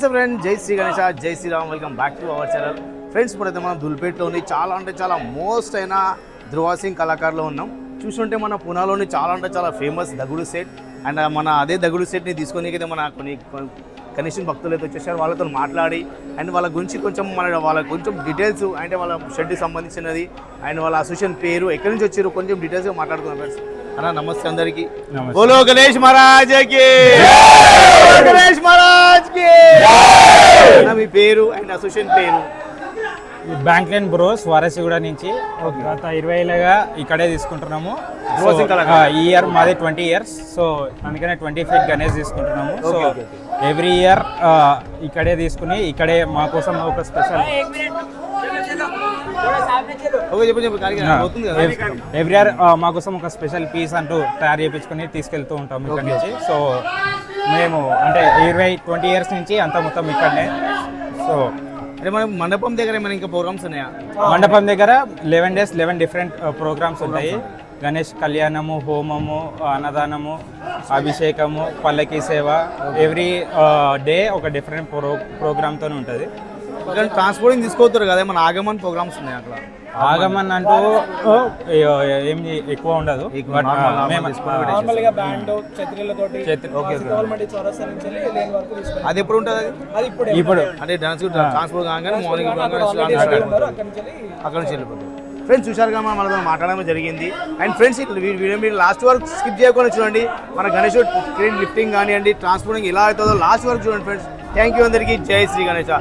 నమస్తే ఫ్రెండ్, జై శ్రీ గణేష, జై Shriram. Welcome back to our channel. Friends, ఇప్పుడైతే మనం దుల్పేట్లోని చాలా అంటే చాలా మోస్ట్ అయిన ధృవ సింగ్ కళాకారులో ఉన్నాం. చూస్తుంటే మన పునాలోని చాలా అంటే చాలా ఫేమస్ దగుడు సెట్. అండ్ మన అదే దగుడు సెట్ని తీసుకొని అయితే మన కొన్ని కనీసం భక్తులు అయితే వచ్చేసారు. వాళ్ళతో మాట్లాడి అండ్ వాళ్ళ గురించి కొంచెం వాళ్ళ కొంచెం డీటెయిల్స్, అంటే వాళ్ళ షెడ్కి సంబంధించినది అండ్ వాళ్ళ అసోసియేషన్ పేరు, ఎక్కడి నుంచి వచ్చారు, కొంచెం డీటెయిల్స్గా మాట్లాడుకున్నాం ఫ్రెండ్స్. అన్న నమస్తే అందరికి. బోలో గణేష్ మహారాజ్ కి, గణేష్ మహారాజ్ కి. మీ పేరు అండ్ అసోసియేషన్ పేరు? బ్యాంక్ లైన్ బ్రోస్ వారసిగూడ నుంచి గత 20 ఏళ్ళగా ఇక్కడే తీసుకుంటున్నాము. ఈ ఇయర్ మాది 20 ఇయర్స్, సో అందుకనే 20 ఫీట్ గణేష్ తీసుకుంటున్నాము. సో ఎవ్రీ ఇయర్ ఇక్కడే తీసుకుని ఇక్కడే మా కోసం ఒక స్పెషల్ ఎవ్రీ ఇయర్ మా కోసం ఒక స్పెషల్ పీస్ అంటూ తయారు చేయించుకొని తీసుకెళ్తూ ఉంటాము ఇక్కడ నుంచి. సో మేము అంటే 20 ఇయర్స్ నుంచి అంతా మొత్తం ఇక్కడనే. సో అంటే మనం మండపం దగ్గర ఏమైనా ఇంకా ప్రోగ్రామ్స్ ఉన్నాయా? మండపం దగ్గర 11 days 11 డిఫరెంట్ ప్రోగ్రామ్స్ ఉంటాయి. గణేష్ కళ్యాణము, హోమము, అన్నదానము, అభిషేకము, పల్లకి సేవ, ఎవ్రీ డే ఒక డిఫరెంట్ ప్రోగ్రామ్తో ఉంటుంది. ట్రాన్స్పోర్టింగ్ తీసుకోవద్దు కదా, మన ఆగమన్ ప్రోగ్రామ్స్ ఉన్నాయి అక్కడ? ఆగమన్ అంటూ ఏమి ఎక్కువ ఉండదు. అది ఎప్పుడు ఉంటుంది? అది ఇప్పుడు అంటే ట్రాన్స్పోర్ట్ కాగానే మార్నింగ్ అక్కడ నుంచి వెళ్ళిపోతుంది. ఫ్రెండ్స్, చూశారుగా మనతో మాట్లాడడం జరిగింది. అండ్ ఫ్రెండ్స్, వీడియో మీరు లాస్ట్ వరకు స్కిప్ చేయకుండా చూడండి. మన గణేష్ క్రేన్ లిఫ్టింగ్ కానివ్వండి, ట్రాన్స్పోర్టింగ్ ఎలా అవుతుందో లాస్ట్ వరకు చూడండి ఫ్రెండ్స్. థ్యాంక్ యూ అందరికీ. జై శ్రీ గణేష.